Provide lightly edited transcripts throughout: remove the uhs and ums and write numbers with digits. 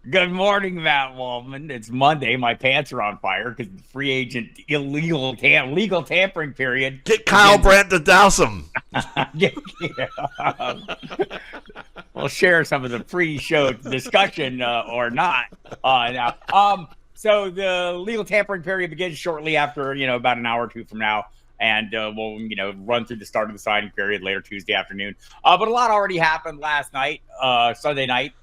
Good morning, Matt Waldman. It's Monday. My pants are on fire because the free agent legal tampering period Get Kyle begins. Brandt to douse him. Yeah. We'll share some of the pre-show discussion or not. Now, so the legal tampering period begins shortly after, about an hour or two from now. And we'll, run through the start of the signing period later Tuesday afternoon. But a lot already happened last night, Sunday night.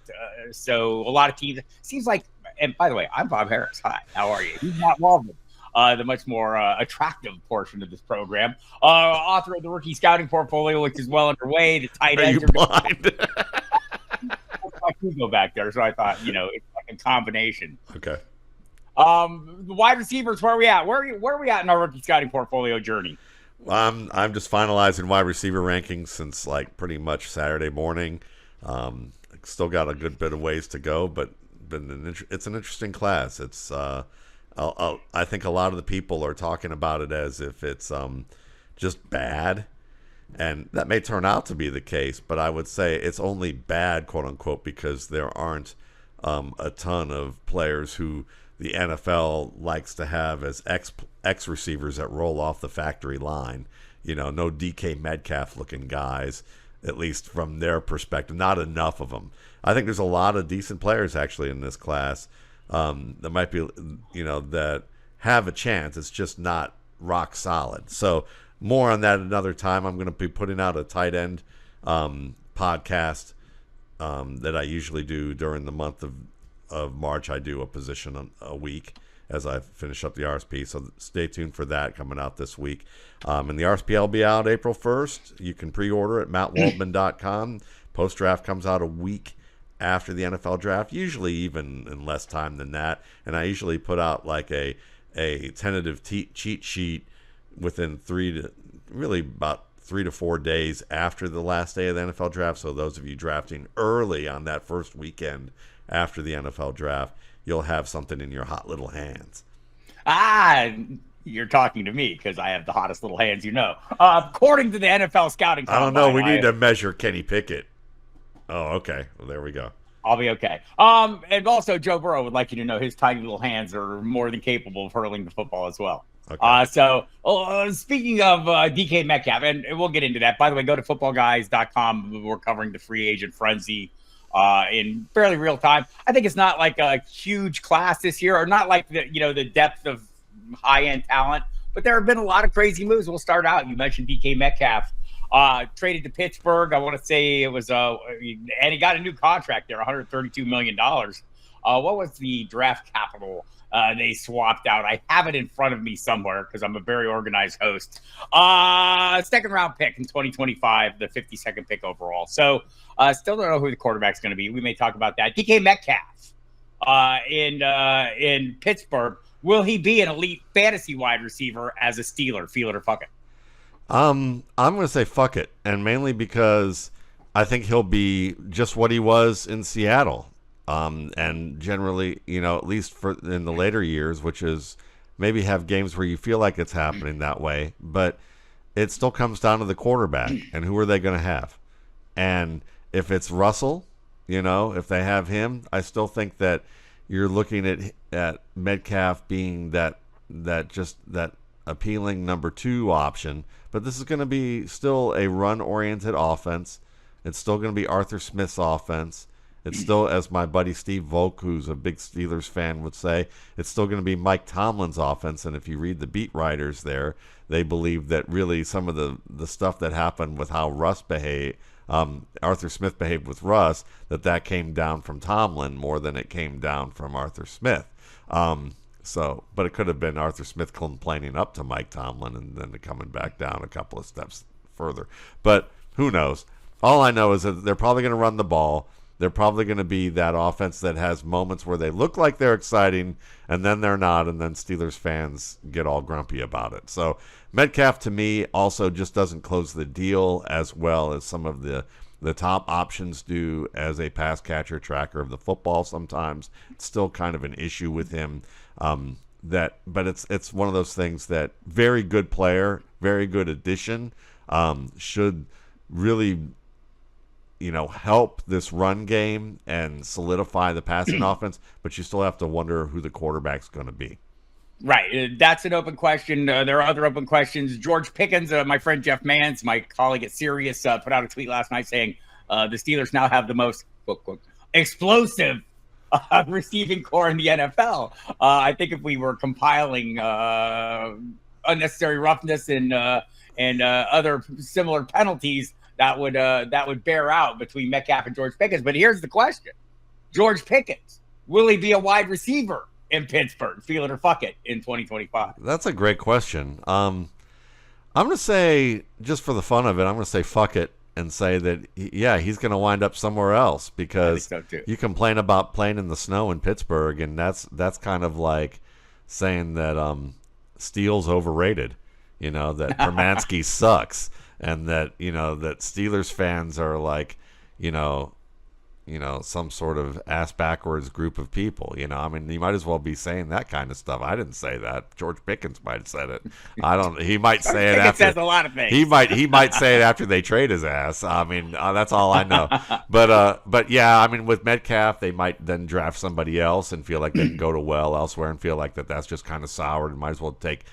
So a lot of teams. Seems like, and by the way, I'm Bob Harris. Hi, how are you? He's Matt Waldman, the much more attractive portion of this program. Author of the rookie scouting portfolio, which is well underway. The tight Are you ends are blind? I could go back there, so I thought, it's like a combination. Okay. The wide receivers, where are we at? Where are we at in our rookie scouting portfolio journey? I'm just finalizing wide receiver rankings since like pretty much Saturday morning. Still got a good bit of ways to go, but it's an interesting class. It's I think a lot of the people are talking about it as if it's just bad, and that may turn out to be the case. But I would say it's only bad, quote unquote, because there aren't a ton of players who the NFL likes to have as X receivers that roll off the factory line. No DK Metcalf looking guys, at least from their perspective. Not enough of them. I think there's a lot of decent players actually in this class that might be, that have a chance. It's just not rock solid. So more on that another time. I'm going to be putting out a tight end podcast that I usually do during the month of March. I do a position a week as I finish up the RSP, so stay tuned for that coming out this week. And the RSP will be out April 1st. You can pre-order at mattwaldman.com. Post-draft comes out a week after the NFL draft, usually even in less time than that. And I usually put out like a tentative cheat sheet within about 3 to 4 days after the last day of the NFL draft. So those of you drafting early on that first weekend after the NFL draft, you'll have something in your hot little hands. You're talking to me because I have the hottest little hands, according to the NFL scouting combine. I don't know. We need to measure Kenny Pickett. Oh, okay. Well, there we go. I'll be okay. And also, Joe Burrow would like you to know his tiny little hands are more than capable of hurling the football as well. Okay. Speaking of DK Metcalf, and we'll get into that. By the way, go to footballguys.com. We're covering the free agent frenzy in fairly real time. I think it's not like a huge class this year, or not like the depth of high-end talent, but there have been a lot of crazy moves. We'll start out. You mentioned DK Metcalf. Traded to Pittsburgh. I want to say it was and he got a new contract there, $132 million. What was the draft capital they swapped out? I have it in front of me somewhere because I'm a very organized host. Second round pick in 2025, the 52nd pick overall. So still don't know who the quarterback's going to be. We may talk about that. DK Metcalf in Pittsburgh. Will he be an elite fantasy wide receiver as a Steeler? Feel it or fuck it. I'm going to say fuck it, and mainly because I think he'll be just what he was in Seattle. And generally, at least in the later years, which is maybe have games where you feel like it's happening that way, but it still comes down to the quarterback and who are they going to have. And if it's Russell, if they have him, I still think that you're looking at Metcalf being that appealing number 2 option. But this is going to be still a run-oriented offense. It's still going to be Arthur Smith's offense. It's still, as my buddy Steve Volk, who's a big Steelers fan, would say, it's still going to be Mike Tomlin's offense. And if you read the beat writers there, they believe that really some of the stuff that happened with how Arthur Smith behaved with Russ, that came down from Tomlin more than it came down from Arthur Smith. But it could have been Arthur Smith complaining up to Mike Tomlin and then coming back down a couple of steps further. But who knows? All I know is that they're probably going to run the ball. They're probably going to be that offense that has moments where they look like they're exciting and then they're not, and then Steelers fans get all grumpy about it. So Metcalf, to me, also just doesn't close the deal as well as some of the top options do as a pass catcher, tracker of the football sometimes. It's still kind of an issue with him. But it's one of those things that very good player, very good addition, should really help this run game and solidify the passing offense, but you still have to wonder who the quarterback's going to be. Right. That's an open question. There are other open questions. George Pickens, my friend Jeff Mans, my colleague at Sirius, put out a tweet last night saying the Steelers now have the most quote, explosive receiving core in the NFL. I think if we were compiling unnecessary roughness and other similar penalties, that would bear out between Metcalf and George Pickens. But here's the question: George Pickens, will he be a wide receiver in Pittsburgh, feel it or fuck it, in 2025? That's a great question. I'm going to say, just for the fun of it, I'm going to say fuck it and say that, he's going to wind up somewhere else, because you complain about playing in the snow in Pittsburgh, and that's kind of like saying that Steele's overrated, that Permansky sucks, and that, that Steelers fans are like, some sort of ass backwards group of people. You might as well be saying that kind of stuff. I didn't say that. George Pickens might have said it. He might say it after. Says a lot of things. He might say it after they trade his ass. That's all I know. But yeah, with Metcalf, they might then draft somebody else and feel like they can go to well elsewhere and feel like that's just kind of soured, and might as well take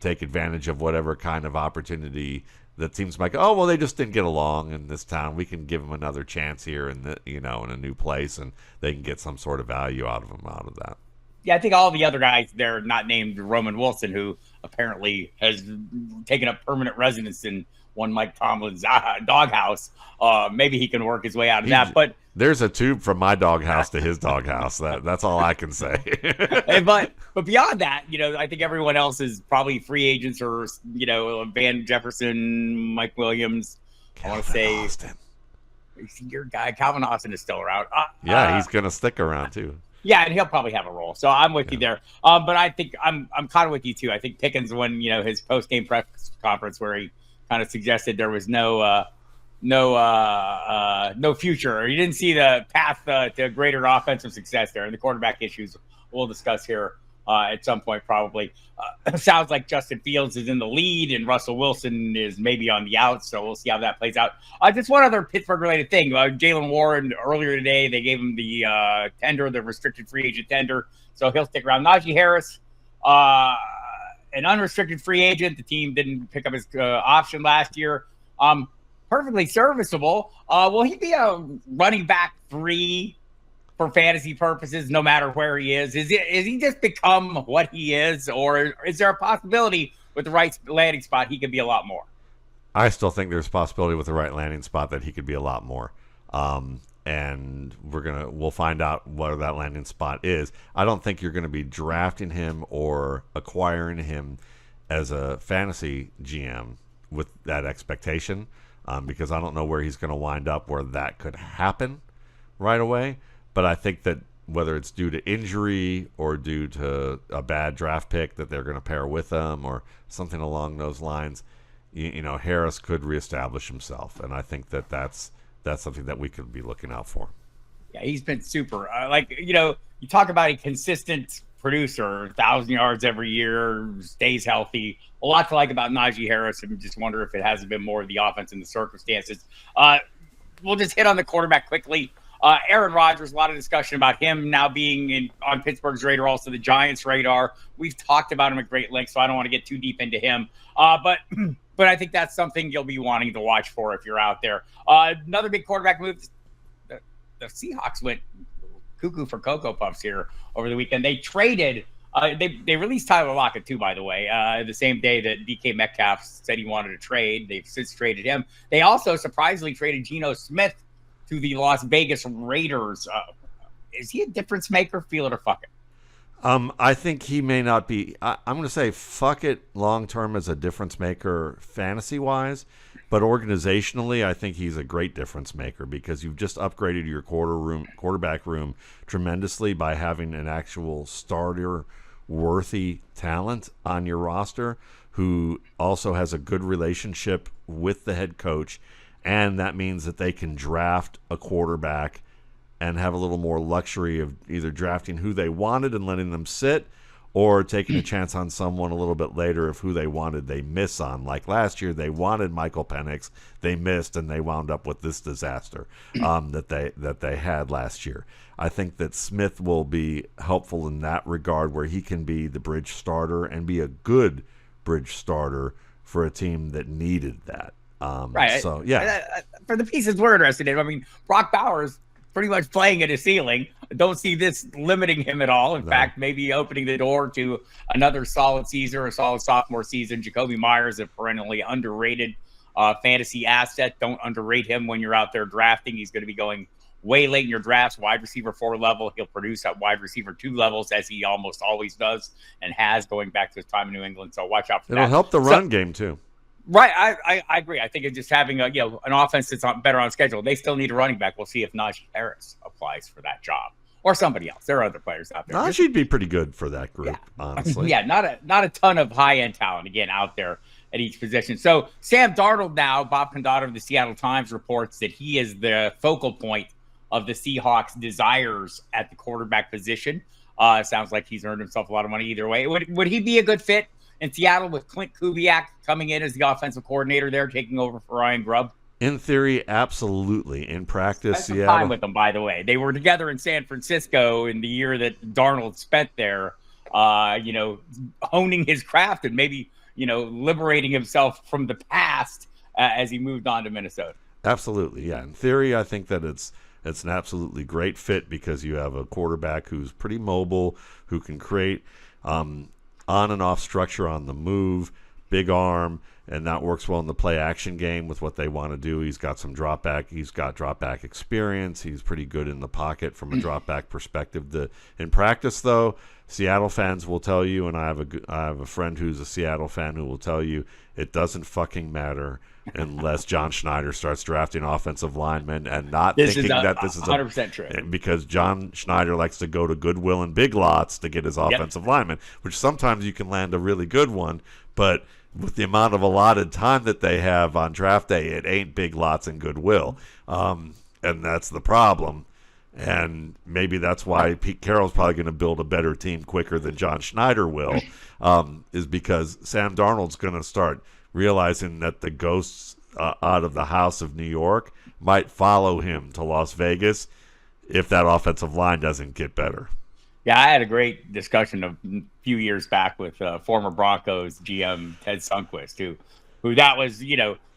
advantage of whatever kind of opportunity that teams might go, they just didn't get along in this town. We can give them another chance here in a new place, and they can get some sort of value out of that. Yeah, I think all the other guys there, not named Roman Wilson, who apparently has taken up permanent residence in one Mike Tomlin's doghouse. Maybe he can work his way out of that. But there's a tube from my doghouse to his doghouse. That's all I can say. but beyond that, I think everyone else is probably free agents, or Van Jefferson, Mike Williams. Calvin I want to say Austin. Your guy Calvin Austin is still around. He's gonna stick around too. Yeah, and he'll probably have a role. So I'm with you there. But I think I'm kind of with you too. I think Pickens, when his post game press conference where he kind of suggested there was no future, or you didn't see the path to greater offensive success there, and the quarterback issues we'll discuss here at some point probably. Sounds like Justin Fields is in the lead and Russell Wilson is maybe on the out, so we'll see how that plays out. Just one other Pittsburgh-related thing. Jalen Warren, earlier today, they gave him the tender, the restricted free agent tender, so he'll stick around. Najee Harris, an unrestricted free agent. The team didn't pick up his option last year. Perfectly serviceable. Will he be a running back 3 for fantasy purposes, no matter where he is? Is he just become what he is, or is there a possibility with the right landing spot he could be a lot more? I still think there's a possibility with the right landing spot that he could be a lot more. And we'll find out what that landing spot is. I don't think you're going to be drafting him or acquiring him as a fantasy GM with that expectation, because I don't know where he's going to wind up where that could happen right away. But I think that whether it's due to injury or due to a bad draft pick that they're going to pair with them or something along those lines, Harris could reestablish himself, and I think that's something that we could be looking out for. Yeah, he's been super. You talk about a consistent producer, 1,000 yards every year, stays healthy. A lot to like about Najee Harris, and just wonder if it hasn't been more of the offense and the circumstances. We'll just hit on the quarterback quickly. Aaron Rodgers, a lot of discussion about him now being on Pittsburgh's radar, also the Giants' radar. We've talked about him at great length, so I don't want to get too deep into him. But I think that's something you'll be wanting to watch for if you're out there. Another big quarterback move. The Seahawks went cuckoo for Cocoa Puffs here over the weekend. They traded. They released Tyler Lockett too, by the way, the same day that DK Metcalf said he wanted to trade. They've since traded him. They also surprisingly traded Geno Smith to the Las Vegas Raiders. Is he a difference maker? Feel it or fuck it? I think he may not be. I'm going to say fuck it long term as a difference maker fantasy wise, but organizationally, I think he's a great difference maker because you've just upgraded your quarterback room tremendously by having an actual starter worthy talent on your roster who also has a good relationship with the head coach. And that means that they can draft a quarterback and have a little more luxury of either drafting who they wanted and letting them sit, or taking a chance on someone a little bit later if who they wanted they miss on. Like last year, they wanted Michael Penix, they missed, and they wound up with this disaster that they had last year. I think that Smith will be helpful in that regard, where he can be the bridge starter and be a good bridge starter for a team that needed that. Right. So, yeah. For the pieces we're interested in, I mean, Brock Bowers pretty much playing at a ceiling. Don't see this limiting him at all. In fact, maybe opening the door to another solid season or a solid sophomore season. Jacoby Myers, a perennially underrated fantasy asset. Don't underrate him when you're out there drafting. He's going to be going way late in your drafts, wide receiver 4 level. He'll produce at wide receiver 2 levels, as he almost always does and has going back to his time in New England. So watch out for that. It'll help the run game too. Right, I agree. I think it's just having an offense that's better on schedule. They still need a running back. We'll see if Najee Harris applies for that job or somebody else. There are other players out there. Najee'd be pretty good for that group, honestly. Yeah, not a ton of high end talent again out there at each position. So Sam Darnold now, Bob Condotta of the Seattle Times reports that he is the focal point of the Seahawks' desires at the quarterback position. Sounds like he's earned himself a lot of money either way. Would he be a good fit in Seattle with Clint Kubiak coming in as the offensive coordinator there, taking over for Ryan Grubb? In theory, absolutely. In practice, Seattle. Time with them, by the way. They were together in San Francisco in the year that Darnold spent there, honing his craft and maybe, liberating himself from the past as he moved on to Minnesota. Absolutely, yeah. In theory, I think that it's an absolutely great fit because you have a quarterback who's pretty mobile, who can create on and off structure on the move, big arm, and that works well in the play action game with what they want to do. He's got some drop back. He's got drop back experience. He's pretty good in the pocket from a drop back perspective. In practice, though, Seattle fans will tell you, and I have a friend who's a Seattle fan who will tell you, it doesn't fucking matter unless John Schneider starts drafting offensive linemen and not thinking that this is 100% true. Because John Schneider likes to go to Goodwill and Big Lots to get his offensive linemen, which sometimes you can land a really good one, but with the amount of allotted time that they have on draft day, it ain't Big Lots and Goodwill. And that's the problem. And maybe that's why Pete Carroll's probably going to build a better team quicker than John Schneider will, is because Sam Darnold's going to start realizing that the ghosts out of the house of New York might follow him to Las Vegas if that offensive line doesn't get better. Yeah, I had a great discussion a few years back with former Broncos GM Ted Sundquist, who that was,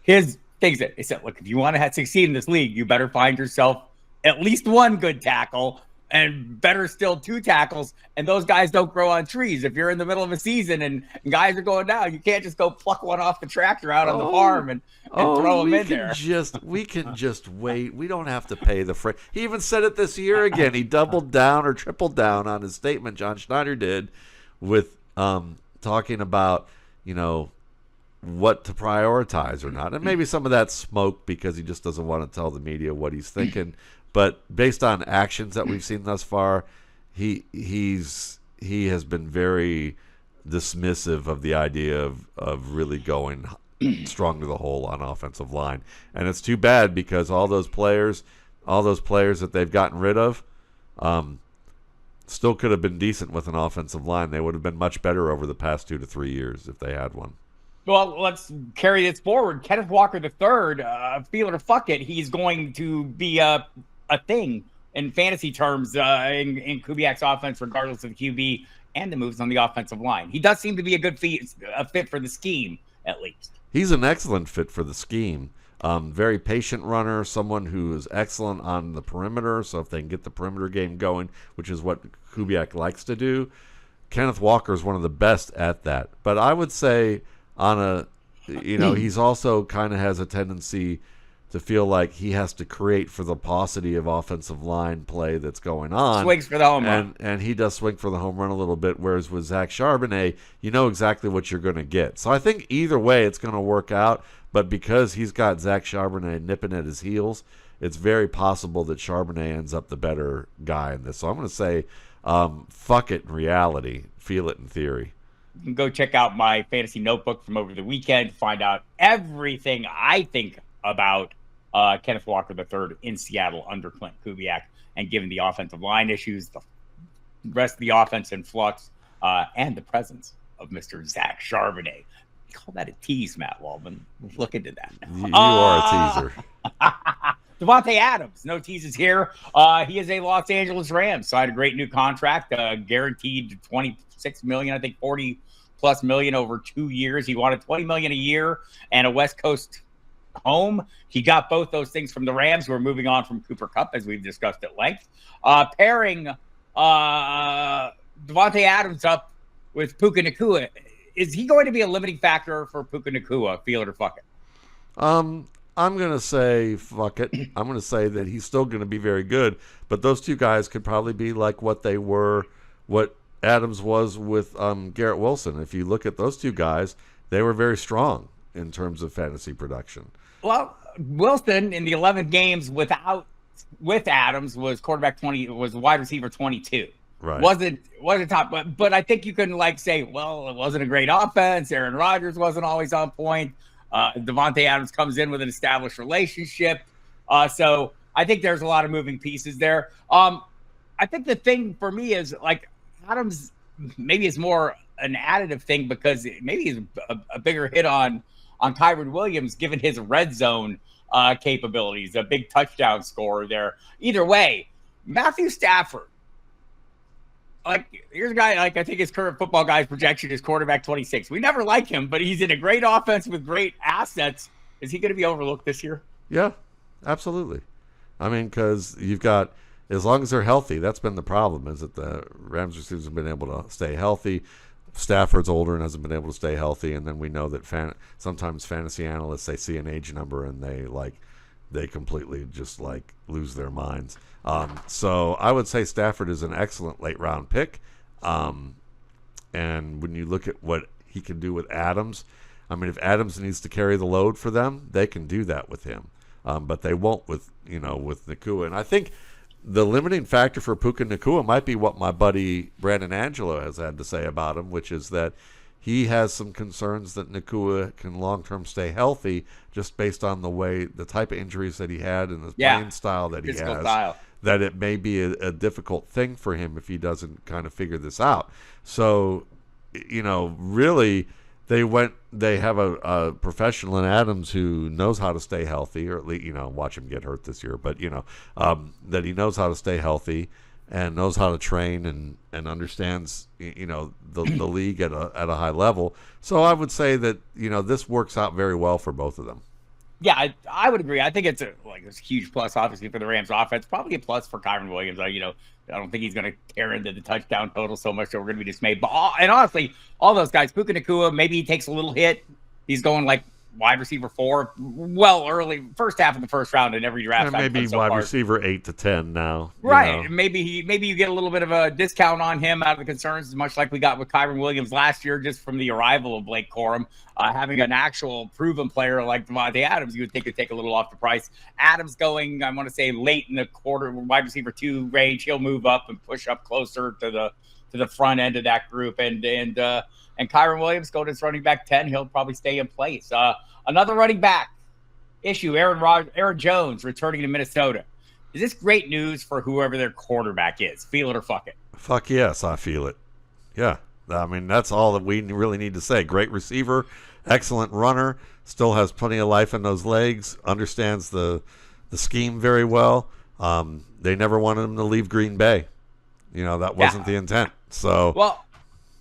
his things that he said, look, if you want to succeed in this league, you better find yourself at least one good tackle and better still 2 tackles. And those guys don't grow on trees. If you're in the middle of a season and guys are going down, you can't just go pluck one off the tractor out on the farm and throw them in there. We can just wait. We don't have to pay the freight. He even said it this year again. He doubled down or tripled down on his statement, John Schneider did, with talking about, what to prioritize or not. And maybe some of that's smoke because he just doesn't want to tell the media what he's thinking. But based on actions that we've seen thus far, he has been very dismissive of the idea of really going strong to the hole on offensive line. And it's too bad because all those players that they've gotten rid of still could have been decent with an offensive line. They would have been much better over the past 2 to 3 years if they had one. Well, let's carry this forward. Kenneth Walker III, feel it or fuck it, he's going to be a thing in fantasy terms in Kubiak's offense, regardless of the QB and the moves on the offensive line. He does seem to be a fit for the scheme, at least. He's an excellent fit for the scheme. Very patient runner, someone who is excellent on the perimeter. So if they can get the perimeter game going, which is what Kubiak likes to do, Kenneth Walker is one of the best at that. But I would say he's also kind of has a tendency to feel like he has to create for the paucity of offensive line play that's going on. Swings for the home run. And he does swing for the home run a little bit, whereas with Zach Charbonnet, you know exactly what you're going to get. So I think either way it's going to work out, but because he's got Zach Charbonnet nipping at his heels, it's very possible that Charbonnet ends up the better guy in this. So I'm going to say fuck it in reality, feel it in theory. You can go check out my fantasy notebook from over the weekend to find out everything I think about Kenneth Walker III in Seattle under Clint Kubiak, and given the offensive line issues, the rest of the offense in flux, and the presence of Mr. Zach Charbonnet. Call that a tease, Matt Waldman. Look into that. You are a teaser. Davante Adams, no teases here. He is a Los Angeles Rams. Signed a great new contract, guaranteed $26 million, I think $40+ million over 2 years. He wanted $20 million a year and a West Coast home. He got both those things from the Rams, who are moving on from Cooper Kupp, as we've discussed at length. Pairing Davante Adams up with Puka Nacua. Is he going to be a limiting factor for Puka Nacua? Feel it or fuck it? I'm going to say fuck it. I'm going to say that he's still going to be very good, but those two guys could probably be like what Adams was with Garrett Wilson. If you look at those two guys, they were very strong in terms of fantasy production. Well, Wilson in the 11 games with Adams was quarterback 20, was wide receiver 22. Right. Wasn't top, but I think you can say, well, it wasn't a great offense. Aaron Rodgers wasn't always on point. Davante Adams comes in with an established relationship. So I think there's a lot of moving pieces there. I think the thing for me is Adams maybe is more an additive thing because maybe he's a bigger hit on Kyren Williams, given his red zone capabilities, a big touchdown scorer there. Either way, Matthew Stafford, here's a guy, I think his current Football Guys projection is quarterback 26. We never like him, but he's in a great offense with great assets. Is he going to be overlooked this year? Yeah, absolutely. I mean, because you've got, as long as they're healthy, that's been the problem, is that the Rams receivers have been able to stay healthy. Stafford's older and hasn't been able to stay healthy, and then we know that sometimes fantasy analysts, they see an age number and they completely just lose their minds. So I would say Stafford is an excellent late round pick. And when you look at what he can do with Adams, I mean, if Adams needs to carry the load for them, they can do that with him. But they won't with Nacua. And I think the limiting factor for Puka Nacua might be what my buddy Brandon Angelo has had to say about him, which is that he has some concerns that Nacua can long-term stay healthy just based on the type of injuries that he had and the playing style that he has, that it may be a difficult thing for him if he doesn't kind of figure this out. So, really, they have a professional in Adams who knows how to stay healthy, or at least, watch him get hurt this year, but, that he knows how to stay healthy and knows how to train and understands, the league at a high level. So I would say that, this works out very well for both of them. Yeah, I would agree. I think it's a huge plus, obviously, for the Rams offense. Probably a plus for Kyren Williams. I don't think he's going to tear into the touchdown total so much that we're going to be dismayed. But honestly, all those guys, Puka Nacua, maybe he takes a little hit. He's going wide receiver 4, early first half of the first round in every draft. Maybe wide receiver 8 to 10 now. Right. Maybe you get a little bit of a discount on him out of the concerns, much like we got with Kyren Williams last year, just from the arrival of Blake Corum. Having an actual proven player like Davante Adams, you would think would take a little off the price. Adams going, I want to say, late in the quarter, wide receiver 2 range. He'll move up and push up closer to the front end of that group. And Kyren Williams going as running back 10, he'll probably stay in place. Another running back issue, Aaron Jones returning to Minnesota. Is this great news for whoever their quarterback is? Feel it or fuck it? Fuck yes, I feel it. Yeah. I mean, that's all that we really need to say. Great receiver, excellent runner, still has plenty of life in those legs, understands the scheme very well. They never wanted him to leave Green Bay. That wasn't the intent. So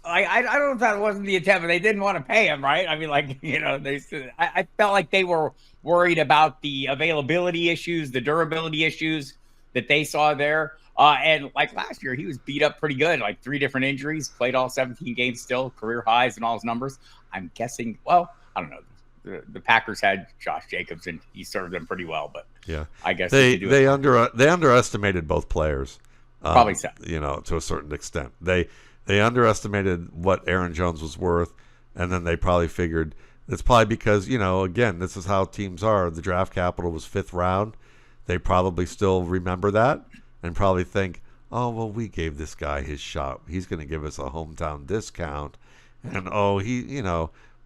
I don't know if that wasn't the intent, but they didn't want to pay him, right? I mean, I felt like they were worried about the availability issues, the durability issues that they saw there. And last year, he was beat up pretty good, 3 different injuries, played all 17 games still, career highs and all his numbers. I'm guessing, I don't know. The Packers had Josh Jacobs, and he served them pretty well, but yeah, I guess they underestimated both players. Probably so. To a certain extent. They underestimated what Aaron Jones was worth, and then they probably figured it's probably because, again, this is how teams are. The draft capital was 5th round. They probably still remember that and probably think, oh, well, we gave this guy his shot. He's going to give us a hometown discount. And,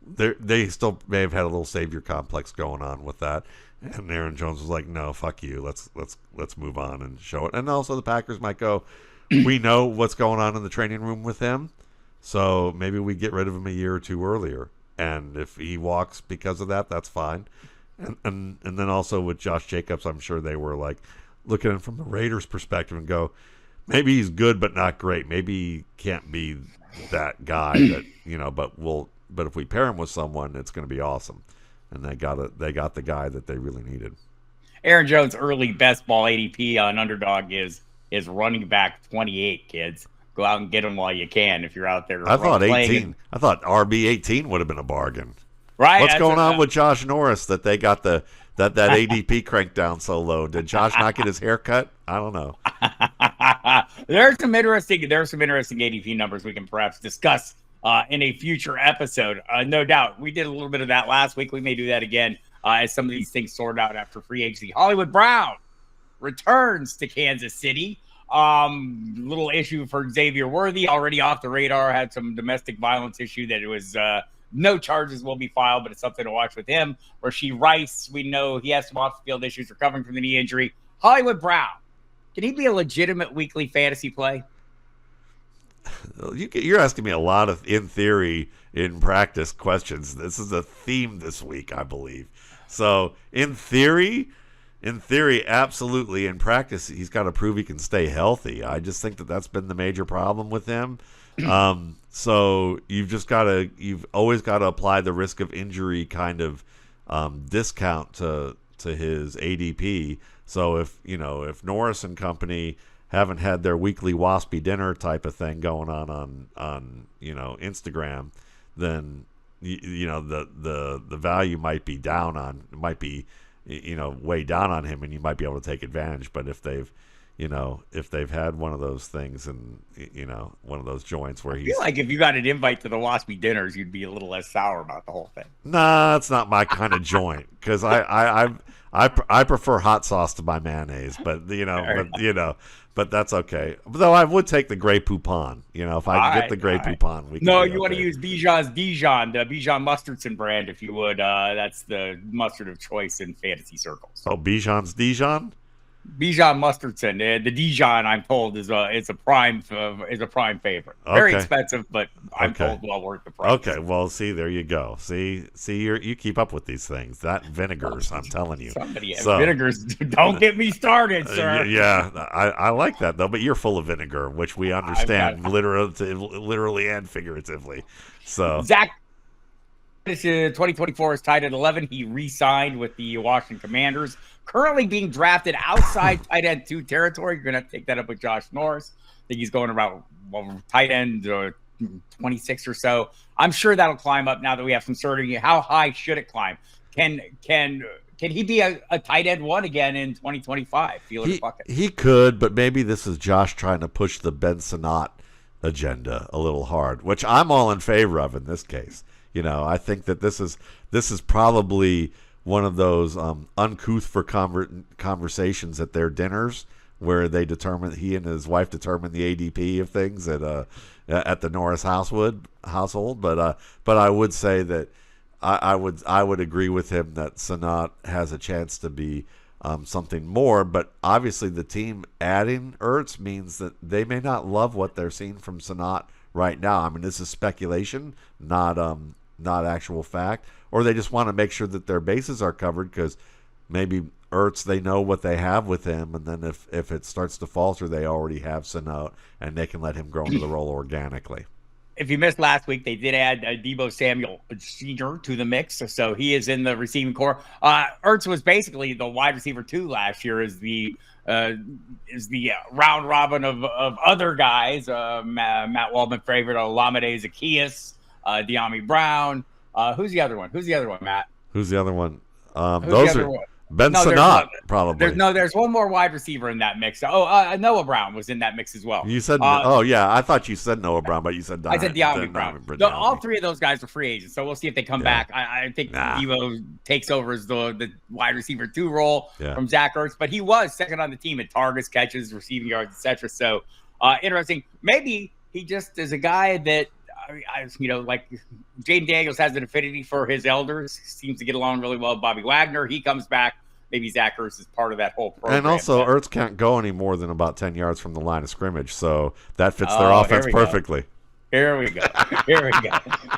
they still may have had a little savior complex going on with that. And Aaron Jones was like, no, fuck you. Let's move on and show it. And also the Packers might go, we know what's going on in the training room with him, So maybe we get rid of him a year or two earlier. And if he walks because of that, that's fine. And then also with Josh Jacobs, I'm sure they were like looking at him from the Raiders' perspective and go, maybe he's good but not great. Maybe he can't be that guy that, but if we pair him with someone, it's going to be awesome. And they got the guy that they really needed. Aaron Jones' early best ball ADP on Underdog is running back 28, kids. Go out and get him while you can if you're out there. I thought 18. I thought RB 18 would have been a bargain. Right. What's going on with Josh Norris that they got that ADP cranked down so low? Did Josh not get his hair cut? I don't know. There's some interesting ADP numbers we can perhaps discuss in a future episode. No doubt. We did a little bit of that last week. We may do that again as some of these things sort out after free agency. Hollywood Brown returns to Kansas City. Little issue for Xavier Worthy, already off the radar, had some domestic violence issue that it was no charges will be filed, but it's something to watch with him. Rasheed Rice, we know he has some off-the-field issues recovering from the knee injury. Hollywood Brown, can he be a legitimate weekly fantasy play? You're asking me a lot of in theory, in practice questions. This is a theme this week, I believe. So in theory, absolutely. In practice, he's got to prove he can stay healthy. I just think that's been the major problem with him. So you've always got to apply the risk of injury kind of discount to his ADP. So if Norris and company haven't had their weekly waspy dinner type of thing going on Instagram, then the value might be way down on him, and you might be able to take advantage. But if they've had one of those things and one of those joints where I feel like if you got an invite to the waspy dinners, you'd be a little less sour about the whole thing. Nah, it's not my kind of joint because I prefer hot sauce to my mayonnaise, but that's okay. Though I would take the Grey Poupon. If I can get the Grey Poupon, we can. No, you want to use Bijan's Dijon, the Bijan Mustardson brand, if you would. That's the mustard of choice in fantasy circles. Oh, Bijan's Dijon. Bijan Mustardson, the Dijon, I'm told, is a prime favorite. Very expensive, but I'm told well worth the price. Okay, well, see, there you go. See, you keep up with these things. That vinegars, I'm telling you. Somebody has vinegars. Don't get me started, sir. Yeah, I like that though. But you're full of vinegar, which we understand literally and figuratively. So Zach. 2024 is tied at 11. He re-signed with the Washington Commanders. Currently being drafted outside tight end 2 territory. You're going to have to take that up with Josh Norris. I think he's going about tight end 26 or so. I'm sure that'll climb up now that we have some certainty. How high should it climb? Can he be a tight end 1 again in 2025? He could, but maybe this is Josh trying to push the Ben Sinnott agenda a little hard, which I'm all in favor of in this case. I think that this is probably one of those uncouth for conversations at their dinners where he and his wife determine the ADP of things at the Norris household. But I would say that I would agree with him that Sinnott has a chance to be something more. But obviously, the team adding Ertz means that they may not love what they're seeing from Sinnott right now. I mean, this is speculation, not actual fact, or they just want to make sure that their bases are covered because maybe Ertz, they know what they have with him, and then if it starts to falter, they already have Sinnott, and they can let him grow into the role organically. If you missed last week, they did add Deebo Samuel Sr. to the mix, so he is in the receiving core. Ertz was basically the wide receiver 2 last year, is the round robin of other guys. Matt Waldman favorite, Olamide Zaccheaus, De'Ami Brown. Who's the other one, Matt? Who's the other one? Sinnott, probably. There's one more wide receiver in that mix. Noah Brown was in that mix as well. You said, I thought you said Noah Brown, but you said I said De'Ami Brown. All 3 of those guys are free agents, so we'll see if they come back. I think Deebo takes over as the wide receiver 2 role from Zach Ertz, but he was second on the team in targets, catches, receiving yards, etc. So interesting. Maybe he just is a guy that, like Jaden Daniels has an affinity for his elders, seems to get along really well with Bobby Wagner. He comes back. Maybe Zach Ertz is part of that whole program. And also, Ertz can't go any more than about 10 yards from the line of scrimmage, so that fits their offense perfectly. Here we go.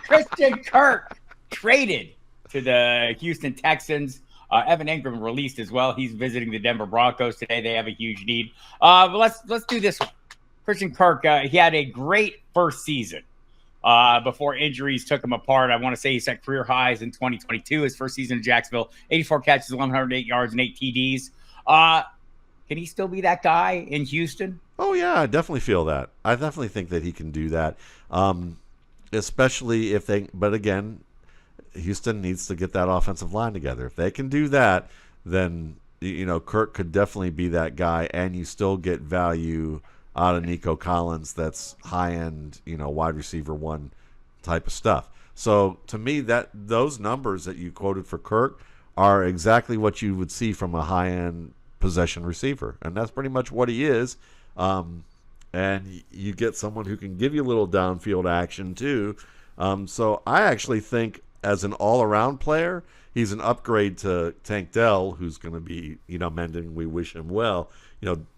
Christian Kirk traded to the Houston Texans. Evan Ingram released as well. He's visiting the Denver Broncos today. They have a huge need. But let's do this one. Christian Kirk, he had a great first season before injuries took him apart. I want to say he set career highs in 2022, his first season in Jacksonville. 84 catches, 108 yards, and 8 TDs. Can he still be that guy in Houston? Oh, yeah, I definitely feel that. I definitely think that he can do that, especially if they – but again – Houston needs to get that offensive line together. If they can do that, then Kirk could definitely be that guy, and you still get value out of Nico Collins. That's high end, wide receiver one type of stuff. So to me, that those numbers that you quoted for Kirk are exactly what you would see from a high end possession receiver, and that's pretty much what he is. And you get someone who can give you a little downfield action too. So I actually think, as an all-around player, he's an upgrade to Tank Dell, who's going to be, mending. We wish him well.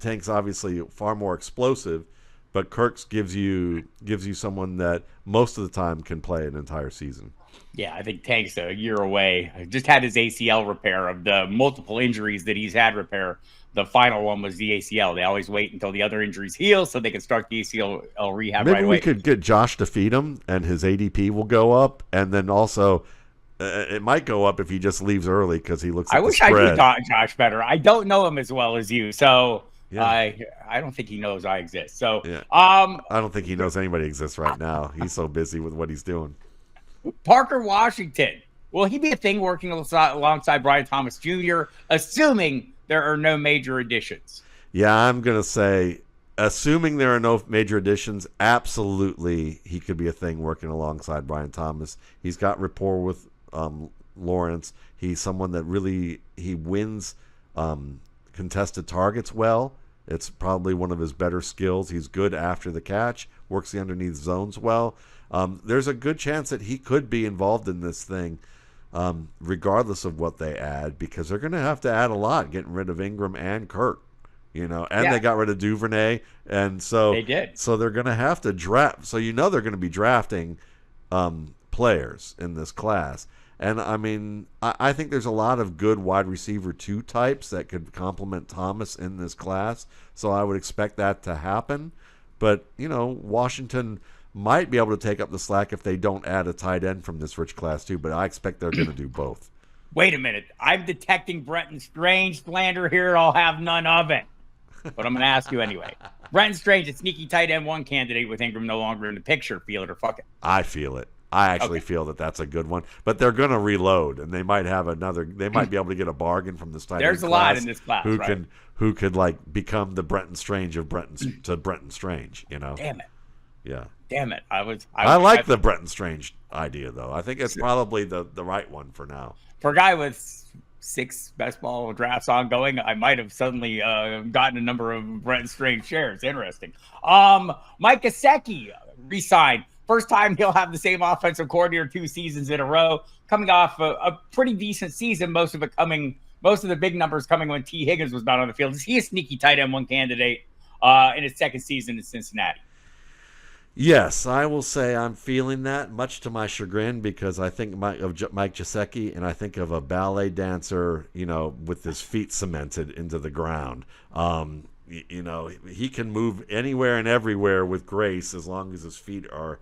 Tank's obviously far more explosive, but Kirk's gives you someone that most of the time can play an entire season. Yeah, I think Tank's a year away. I just had his ACL repair. Of the multiple injuries that he's had repair, the final one was the ACL. They always wait until the other injuries heal so they can start the ACL rehab right away. Maybe we could get Josh to feed him, and his ADP will go up. And then also, it might go up if he just leaves early because he looks at the spread. I wish I knew Josh better. I don't know him as well as you, so yeah. I don't think he knows I exist. So yeah. I don't think he knows anybody exists right now. He's so busy with what he's doing. Parker Washington. Will he be a thing working alongside Brian Thomas Jr., assuming there are no major additions? Yeah, I'm going to say, assuming there are no major additions, absolutely he could be a thing working alongside Brian Thomas. He's got rapport with Lawrence. He's someone that really he wins contested targets well. It's probably one of his better skills. He's good after the catch, works the underneath zones well. There's a good chance that he could be involved in this thing, regardless of what they add, because they're going to have to add a lot, getting rid of Ingram and Kirk, they got rid of Duvernay, and so they did. So they're going to have to draft. So they're going to be drafting players in this class, and I mean, I think there's a lot of good wide receiver 2 types that could complement Thomas in this class. So I would expect that to happen, but Washington might be able to take up the slack if they don't add a tight end from this rich class too, but I expect they're going to do both. Wait a minute. I'm detecting Brenton Strange slander here. I'll have none of it. But I'm going to ask you anyway. Brenton Strange, a sneaky tight end 1 candidate with Ingram no longer in the picture. Feel it or fuck it? I feel it. I actually feel that that's a good one. But they're going to reload, and they might have another. They might be able to get a bargain from this tight end class. There's a lot in this class, who could like become the Brenton Strange of Brenton Strange. Damn it. Yeah. Damn it. I like the Brenton Strange idea, though. I think it's probably the right one for now. For a guy with 6 best ball drafts ongoing, I might have suddenly gotten a number of Brenton Strange shares. Interesting. Mike Gesicki re-signed. First time he'll have the same offensive coordinator 2 seasons in a row, coming off a pretty decent season, most of the big numbers coming when T. Higgins was not on the field. Is he a sneaky tight end 1 candidate in his second season in Cincinnati? Yes, I will say I'm feeling that, much to my chagrin, because I think of Mike Gesicki, and I think of a ballet dancer, with his feet cemented into the ground. He can move anywhere and everywhere with grace as long as his feet are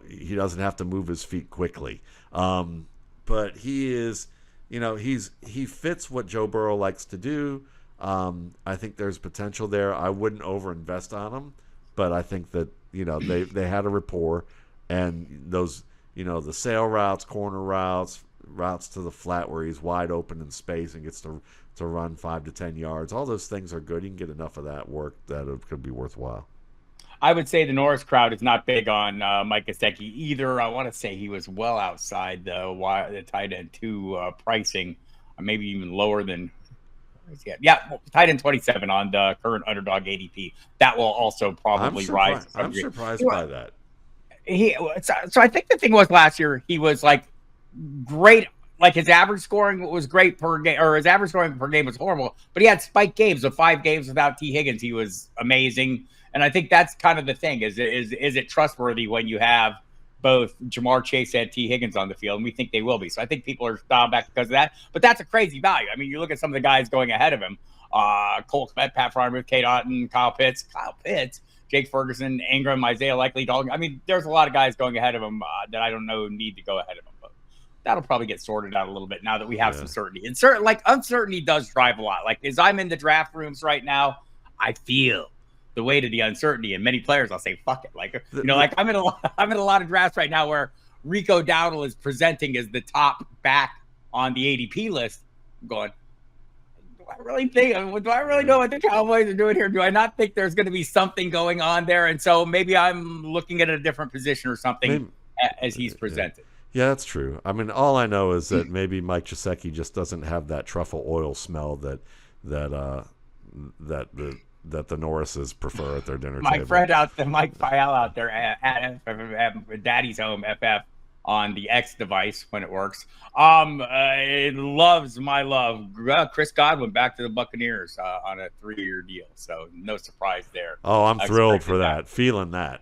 he doesn't have to move his feet quickly. But he is, he fits what Joe Burrow likes to do. I think there's potential there. I wouldn't overinvest on him, but I think that they had a rapport, and those the sail routes, corner routes to the flat where he's wide open in space and gets to run 5 to 10 yards. All those things are good. You can get enough of that work that it could be worthwhile. I would say the Norris crowd is not big on Mike Gesicki either. I want to say he was well outside the tight end 2 pricing, maybe even lower than. Yeah, tight end 27 on the current underdog ADP. That will also probably rise. I'm surprised by that. So I think the thing was last year he was like great. Like his average scoring was great per game, or his average scoring per game was horrible. But he had spike games of 5 games without T. Higgins. He was amazing. And I think that's kind of the thing is it trustworthy when you have both Jamar Chase and T. Higgins on the field, and we think they will be. So I think people are dialed back because of that. But that's a crazy value. I mean, you look at some of the guys going ahead of him. Colts, Pat Frymuth, Kate Otten, Kyle Pitts, Jake Ferguson, Ingram, Isaiah Likely, Dalton. I mean, there's a lot of guys going ahead of him that I don't know need to go ahead of him. But that'll probably get sorted out a little bit now that we have some certainty. And uncertainty does drive a lot. Like as I'm in the draft rooms right now, I feel the weight of the uncertainty. And many players, I'll say, fuck it. Like, like I'm in a lot of drafts right now where Rico Dowdle is presenting as the top back on the ADP list. I'm going, do I really know what the Cowboys are doing here? Do I not think there's going to be something going on there? And so maybe I'm looking at a different position or something as he's presented. Yeah, that's true. I mean, all I know is that maybe Mike Gesicki just doesn't have that truffle oil smell that the Norrises prefer at their dinner table. My friend out there, Mike Fial out there at Daddy's Home FF on the X device when it works. It loves my love. Chris Godwin back to the Buccaneers on a 3-year deal. So no surprise there. Oh, I'm thrilled for that. Feeling that.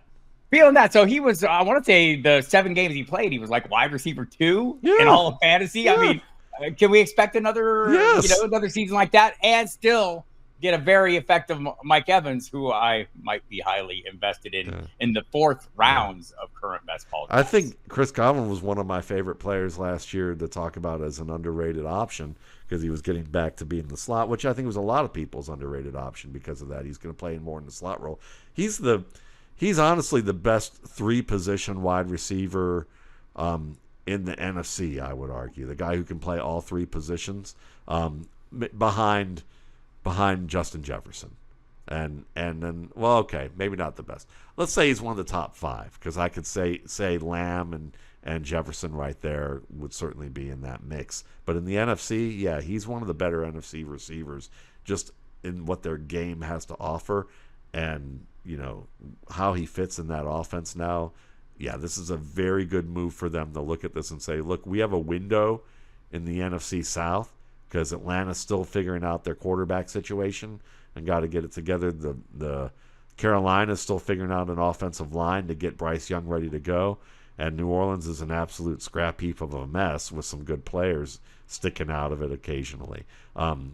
So he was, I want to say the 7 games he played, he was like wide receiver 2 in all of fantasy. Yeah. I mean, can we expect another season like that and still get a very effective Mike Evans, who I might be highly invested in the 4th rounds of current best ball drafts. I think Chris Godwin was one of my favorite players last year to talk about as an underrated option because he was getting back to being the slot, which I think was a lot of people's underrated option because of that. He's going to play more in the slot role. He's honestly the best 3-position wide receiver in the NFC, I would argue. The guy who can play all 3 positions behind Justin Jefferson. And then, well, okay, maybe not the best. Let's say he's one of the top 5 because I could say Lamb and Jefferson right there would certainly be in that mix. But in the NFC, yeah, he's one of the better NFC receivers just in what their game has to offer and, how he fits in that offense now. Yeah, this is a very good move for them to look at this and say, look, we have a window in the NFC South because Atlanta's still figuring out their quarterback situation and got to get it together. The Carolina's still figuring out an offensive line to get Bryce Young ready to go. And New Orleans is an absolute scrap heap of a mess with some good players sticking out of it occasionally.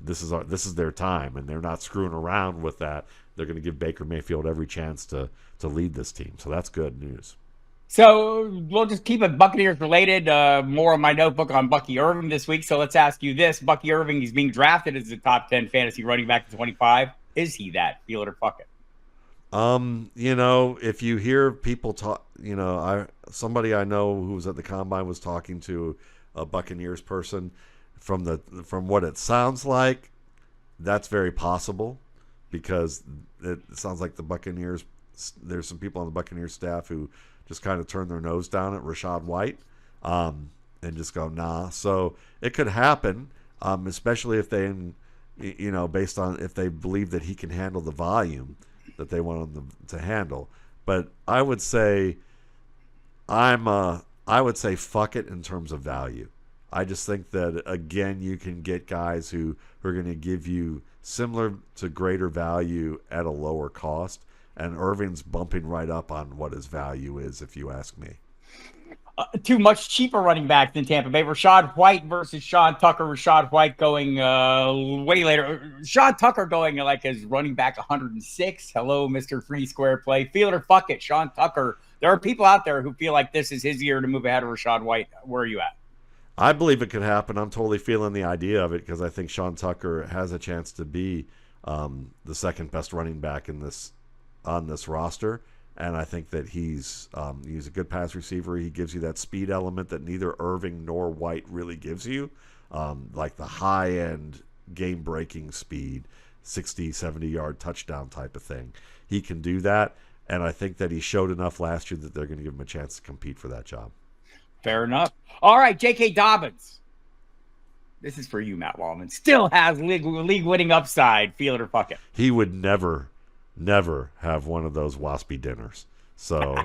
This is their time, and they're not screwing around with that. They're going to give Baker Mayfield every chance to lead this team. So that's good news. So we'll just keep it Buccaneers related. More on my notebook on Bucky Irving this week. So let's ask you this. Bucky Irving, he's being drafted as a top 10 fantasy running back in 25. Is he that? Feel it or fuck it? If you hear people talk, somebody I know who was at the Combine was talking to a Buccaneers person. From what it sounds like, that's very possible because it sounds like the Buccaneers, there's some people on the Buccaneers staff who just kind of turn their nose down at Rachaad White and just go, nah. So it could happen, especially if they, based on if they believe that he can handle the volume that they want him to handle. But I would say fuck it in terms of value. I just think that, again, you can get guys who are going to give you similar to greater value at a lower cost. And Irving's bumping right up on what his value is, if you ask me. Two much cheaper running backs than Tampa Bay. Rachaad White versus Sean Tucker. Rachaad White going way later. Sean Tucker going like as running back 106. Hello, Mr. Free Square Play. Feel it or fuck it. Sean Tucker. There are people out there who feel like this is his year to move ahead of Rachaad White. Where are you at? I believe it could happen. I'm totally feeling the idea of it because I think Sean Tucker has a chance to be the second best running back on this roster. And I think that he's a good pass receiver. He gives you that speed element that neither Irving nor White really gives you, like the high-end game-breaking speed, 60, 70-yard touchdown type of thing. He can do that, and I think that he showed enough last year that they're going to give him a chance to compete for that job. Fair enough. All right, J.K. Dobbins. This is for you, Matt Waldman. Still has league-winning upside. Feel it or fuck it. He would never have one of those waspy dinners. So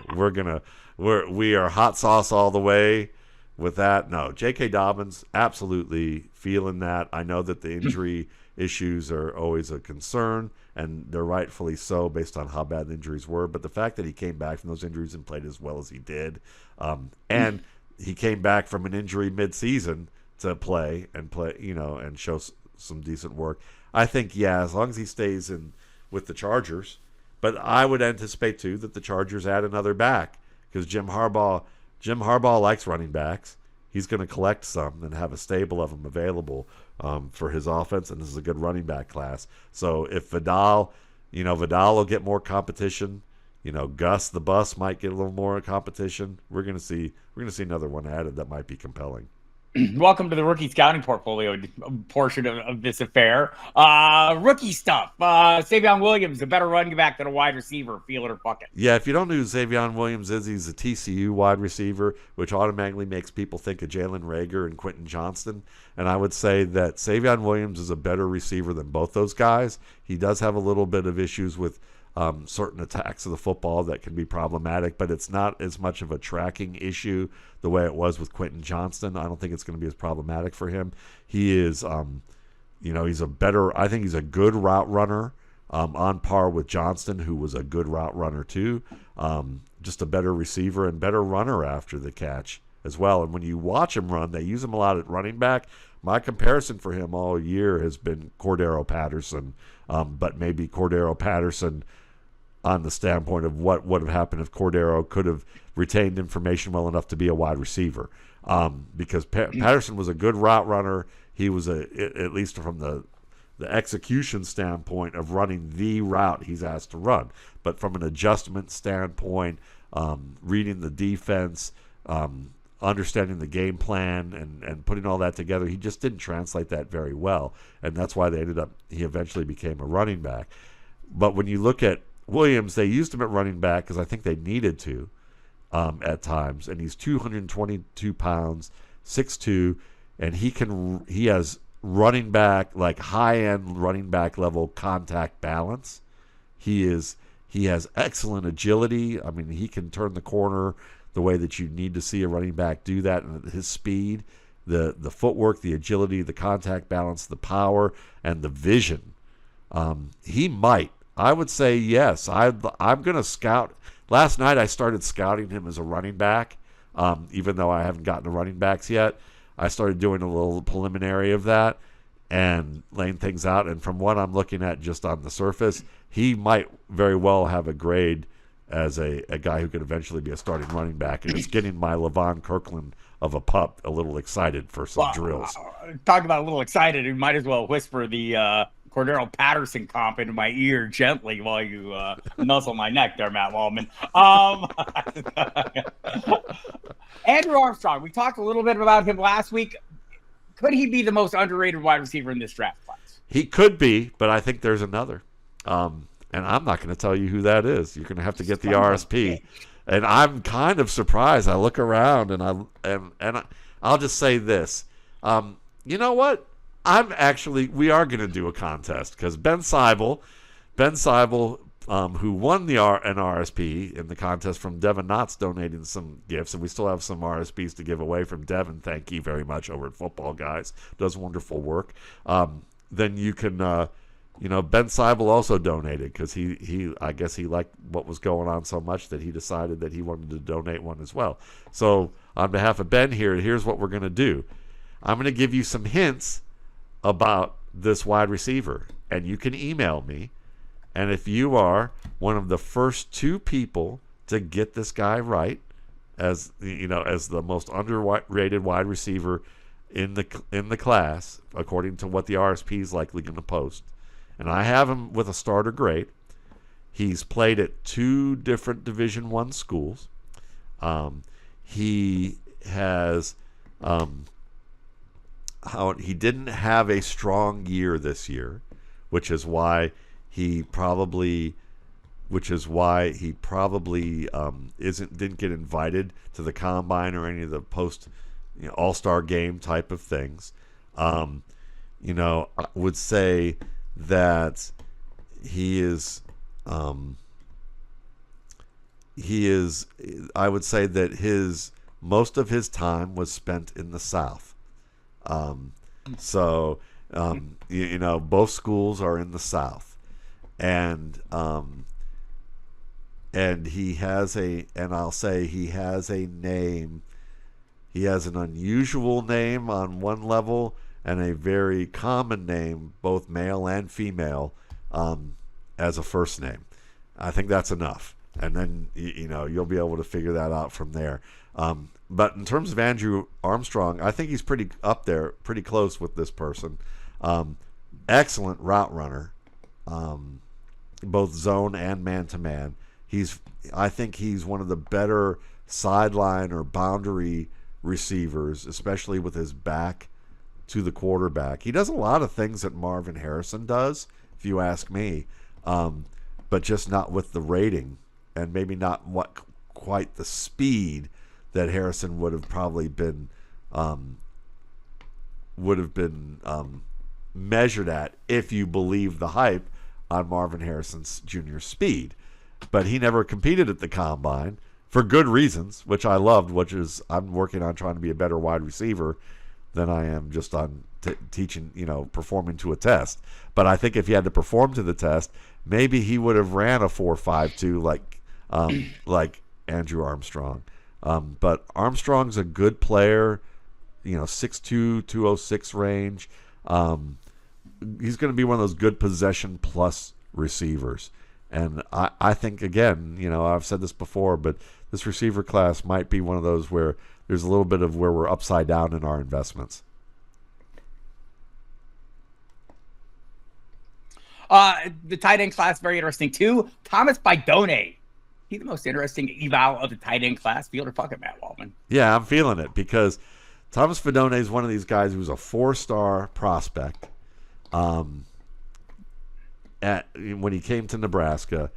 we are hot sauce all the way. with that, no. J.K. Dobbins, absolutely feeling that. I know that the injury issues are always a concern, and they're rightfully so based on how bad the injuries were. But the fact that he came back from those injuries and played as well as he did, and he came back from an injury mid-season to play, and show some decent work. I think, as long as he stays in with the Chargers. But I would anticipate, too, that the Chargers add another back because Jim Harbaugh likes running backs. He's going to collect some and have a stable of them available for his offense, and this is a good running back class. So if Vidal will get more competition. Gus the Bus might get a little more competition. We're going to see another one added that might be compelling. Welcome to the rookie scouting portfolio portion of this affair. Rookie stuff. Savion Williams, a better running back than a wide receiver. Feel it or fuck it. Yeah, if you don't know who Savion Williams is, he's a TCU wide receiver, which automatically makes people think of Jalen Reagor and Quentin Johnston. And I would say that Savion Williams is a better receiver than both those guys. He does have a little bit of issues with certain attacks of the football that can be problematic, but it's not as much of a tracking issue the way it was with Quentin Johnston. I don't think it's going to be as problematic for him. He is, I think he's a good route runner, on par with Johnston, who was a good route runner too. Just a better receiver and better runner after the catch as well. And when you watch him run, they use him a lot at running back. My comparison for him all year has been Cordero Patterson, but maybe Cordero Patterson on the standpoint of what would have happened if Cordero could have retained information well enough to be a wide receiver. Because Patterson was a good route runner. He was, at least from the execution standpoint of running the route he's asked to run. But from an adjustment standpoint, reading the defense, understanding the game plan and putting all that together, he just didn't translate that very well. And that's why he eventually became a running back. But when you look at Williams, they used him at running back because I think they needed to at times. And he's 222 pounds, 6'2", and he has running back, like high-end running back level contact balance. He has excellent agility. I mean, he can turn the corner the way that you need to see a running back do that, and his speed, the footwork, the agility, the contact balance, the power, and the vision. He might. I would say yes. I'm going to scout. Last night I started scouting him as a running back, even though I haven't gotten to running backs yet. I started doing a little preliminary of that and laying things out. And from what I'm looking at just on the surface, he might very well have a grade as a guy who could eventually be a starting running back. And it's getting my Levon Kirkland of a pup a little excited for some drills. Talk about a little excited. You might as well whisper the Cordero Patterson comp into my ear gently while you nuzzle my neck there, Matt Waldman. Andrew Armstrong, we talked a little bit about him last week. Could he be the most underrated wide receiver in this draft class? He could be, but I think there's another. And I'm not going to tell you who that is. You're going to have to get the RSP. And I'm kind of surprised. I look around and I'll just say this. You know what? We are going to do a contest because Ben Seibel, who won an RSP in the contest from Devin Knott's donating some gifts, and we still have some RSPs to give away from Devin. Thank you very much over at Football Guys. Does wonderful work. Then you can, Ben Seibel also donated because I guess he liked what was going on so much that he decided that he wanted to donate one as well. So on behalf of Ben here's what we're going to do. I'm going to give you some hints about this wide receiver, and you can email me. And if you are one of the first two people to get this guy right as the most underrated wide receiver in the class, according to what the RSP is likely going to post, and I have him with a starter grade. He's played at 2 different Division I schools. He has he didn't have a strong year this year, which is why he probably didn't get invited to the combine or any of the post all-star game type of things. I would say that he is I would say that his most of his time was spent in the South. So both schools are in the South, and he has he has a name. He has an unusual name on one level and a very common name, both male and female, as a first name. I think that's enough. And then, you'll be able to figure that out from there. But in terms of Andrew Armstrong, I think he's pretty up there, pretty close with this person. Excellent route runner, both zone and man-to-man. I think he's one of the better sideline or boundary receivers, especially with his back to the quarterback. He does a lot of things that Marvin Harrison does, if you ask me, but just not with the rating, and maybe not quite the speed that Harrison would have probably been measured at if you believe the hype on Marvin Harrison's junior speed. But he never competed at the combine for good reasons, which I loved, which is I'm working on trying to be a better wide receiver than I am just on teaching, performing to a test. But I think if he had to perform to the test, maybe he would have ran a 4.52 like Andrew Armstrong. But Armstrong's a good player, 6'2", 206 range. He's going to be one of those good possession plus receivers. And I think, again, I've said this before, but this receiver class might be one of those where there's a little bit of where we're upside down in our investments. The tight end class, very interesting too. Thomas Fidone. He's the most interesting eval of the tight end class. Feel to fuck it, Matt Waldman. Yeah, I'm feeling it because Thomas Fidone is one of these guys who's a 4-star prospect. When he came to Nebraska,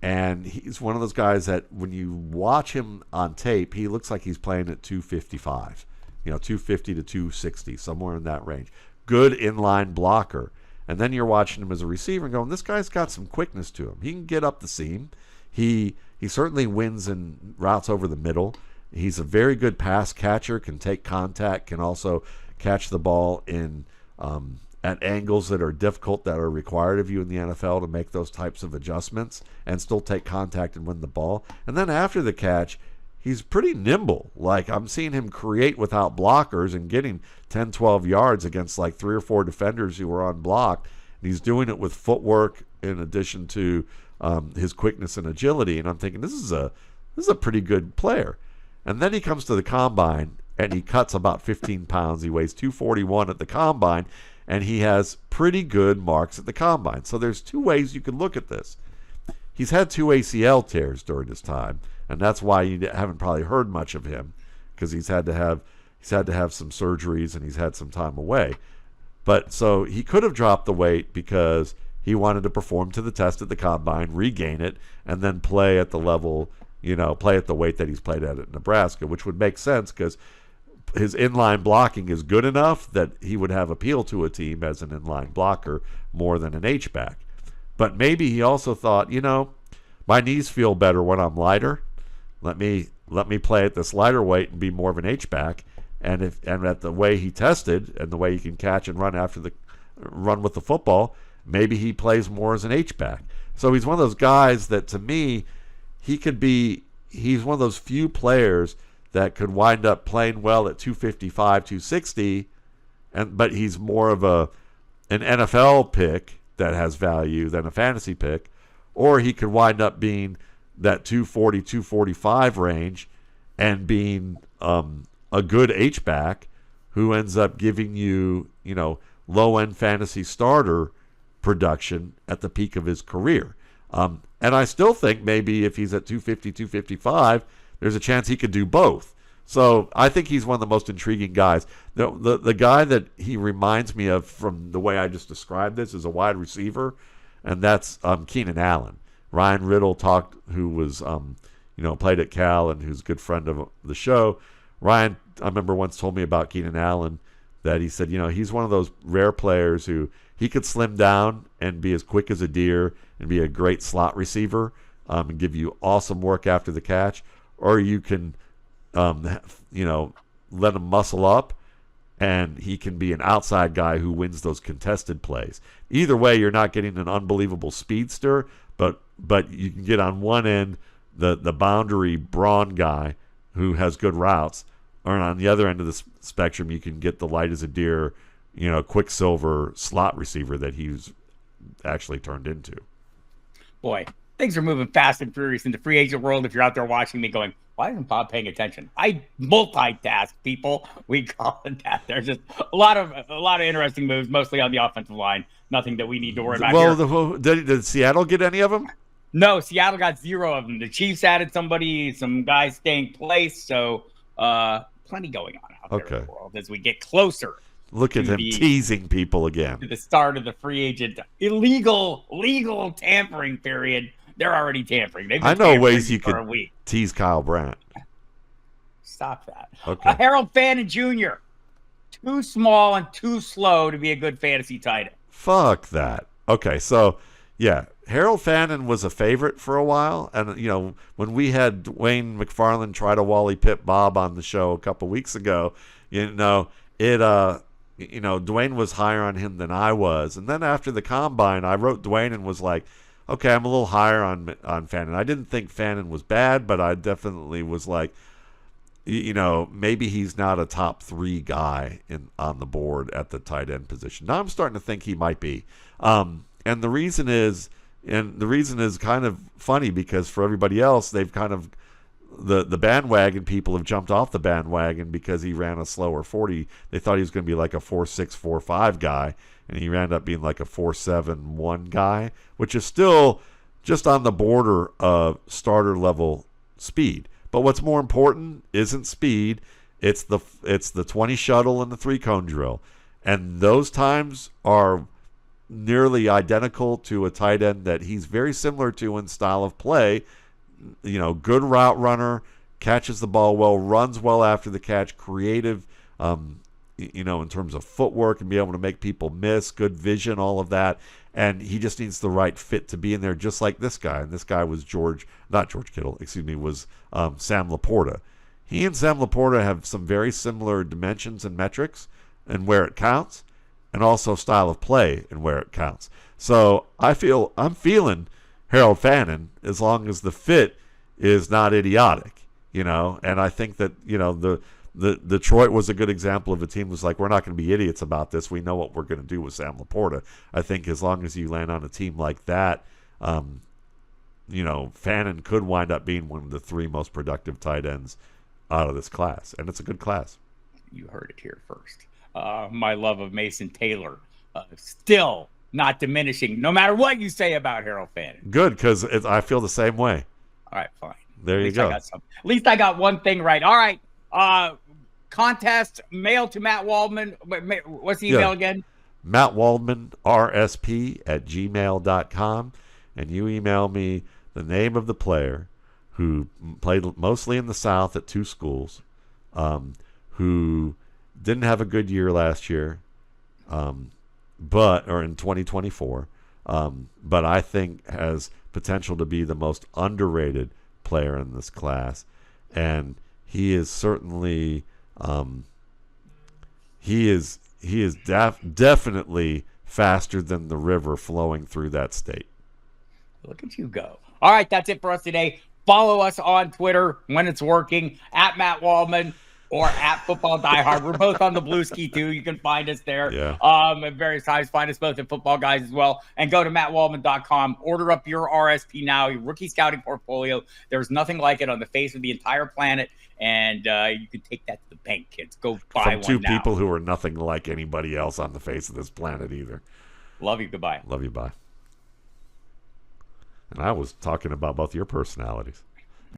and he's one of those guys that when you watch him on tape, he looks like he's playing at 255, 250 to 260, somewhere in that range. Good inline blocker. And then you're watching him as a receiver and going, this guy's got some quickness to him. He can get up the seam. He certainly wins in routes over the middle. He's a very good pass catcher, can take contact, can also catch the ball in at angles that are difficult, that are required of you in the NFL to make those types of adjustments and still take contact and win the ball. And then after the catch, he's pretty nimble. Like, I'm seeing him create without blockers and getting 10, 12 yards against like 3 or 4 defenders who were unblocked. And he's doing it with footwork in addition to his quickness and agility. And I'm thinking, this is a pretty good player. And then he comes to the combine and he cuts about 15 pounds. He weighs 241 at the combine, and he has pretty good marks at the combine. So there's 2 ways you can look at this. He's had 2 ACL tears during his time, and that's why you haven't probably heard much of him, because he's had to have some surgeries and he's had some time away. But so he could have dropped the weight because he wanted to perform to the test at the combine, regain it, and then play at the level, play at the weight that he's played at Nebraska, which would make sense because his inline blocking is good enough that he would have appeal to a team as an inline blocker more than an H-back. But maybe he also thought, my knees feel better when I'm lighter. Let me play at this lighter weight and be more of an H-back. And at the way he tested and the way he can catch and run with the football, maybe he plays more as an H-back. So he's one of those guys that, to me, he's one of those few players that could wind up playing well at 255, 260, but he's more of an NFL pick that has value than a fantasy pick, or he could wind up being that 240, 245 range and being a good H-back who ends up giving you, low-end fantasy starter production at the peak of his career. And I still think maybe if he's at 250, 255, there's a chance he could do both. So I think he's one of the most intriguing guys. The guy that he reminds me of from the way I just described this is a wide receiver, and that's Keenan Allen. Ryan Riddle who was played at Cal and who's a good friend of the show. Ryan, I remember once told me about Keenan Allen that he said, he's one of those rare players who he could slim down and be as quick as a deer and be a great slot receiver and give you awesome work after the catch, or you can let him muscle up, and he can be an outside guy who wins those contested plays. Either way, you're not getting an unbelievable speedster, but you can get on one end the boundary brawn guy who has good routes, or on the other end of the spectrum, you can get the light as a deer, Quicksilver slot receiver that he's actually turned into. Boy, things are moving fast and furious in the free agent world. If you're out there watching me going, why isn't Bob paying attention? I multitask, people. We call it that. There's just a lot of interesting moves, mostly on the offensive line. Nothing that we need to worry about here. Did Seattle get any of them? No, Seattle got 0 of them. The Chiefs added somebody, some guys staying place. So plenty going on out there in the world as we get closer. Look at him teasing people again. To the start of the free agent legal tampering period. They're already tampering. I know ways you could tease Kyle Brandt. Stop that. Okay. Harold Fannin Jr. Too small and too slow to be a good fantasy tight end. Fuck that. Okay, so yeah, Harold Fannin was a favorite for a while, and when we had Dwayne McFarland try to Wally Pitt Bob on the show a couple weeks ago, Dwayne was higher on him than I was, and then after the combine, I wrote Dwayne and was like, okay, I'm a little higher on Fannin. I didn't think Fannin was bad, but I definitely was like, maybe he's not a top 3 guy on the board at the tight end position. Now I'm starting to think he might be. And the reason is kind of funny because for everybody else, they've kind of the bandwagon people have jumped off the bandwagon because he ran a slower 40. They thought he was going to be like a 4.6, 4.5 guy, and he ran up being like a 4.7-1 guy, which is still just on the border of starter level speed. But what's more important isn't speed; it's the 20 shuttle and the 3-cone drill, and those times are nearly identical to a tight end that he's very similar to in style of play. Good route runner, catches the ball well, runs well after the catch, creative, in terms of footwork and be able to make people miss, good vision, all of that. And he just needs the right fit to be in there, just like this guy. And this guy was Sam Laporta. He and Sam Laporta have some very similar dimensions and metrics and where it counts, and also style of play and where it counts. So I'm feeling Harold Fannin as long as the fit is not idiotic, and I think that, the Detroit was a good example of a team was like, we're not going to be idiots about this. We know what we're going to do with Sam Laporta. I think as long as you land on a team like that, Fannin could wind up being one of the 3 most productive tight ends out of this class, and it's a good class. You heard it here first. My love of Mason Taylor still not diminishing, no matter what you say about Harold Fannin. Good, because I feel the same way. All right, fine. There you go. At least I got one thing right. All right. Contest, mail to Matt Waldman. What's the email again? Matt Waldman, RSP @gmail.com. And you email me the name of the player who played mostly in the South at 2 schools, who didn't have a good year last year, or in 2024, but I think has potential to be the most underrated player in this class. And he is certainly definitely faster than the river flowing through that state. Look at you go. All right, that's it for us today. Follow us on Twitter when it's working, @Matt Waldman or @Football Diehard. We're both on the Blue Ski too. You can find us there. Yeah. At various times. Find us both at Football Guys as well. And go to mattwaldman.com. Order up your RSP now, your rookie scouting portfolio. There's nothing like it on the face of the entire planet. And you can take that to the bank, kids. Go buy From one 2 now. people who are nothing like anybody else on the face of this planet either. Love you. Goodbye. Love you. Bye. And I was talking about both your personalities.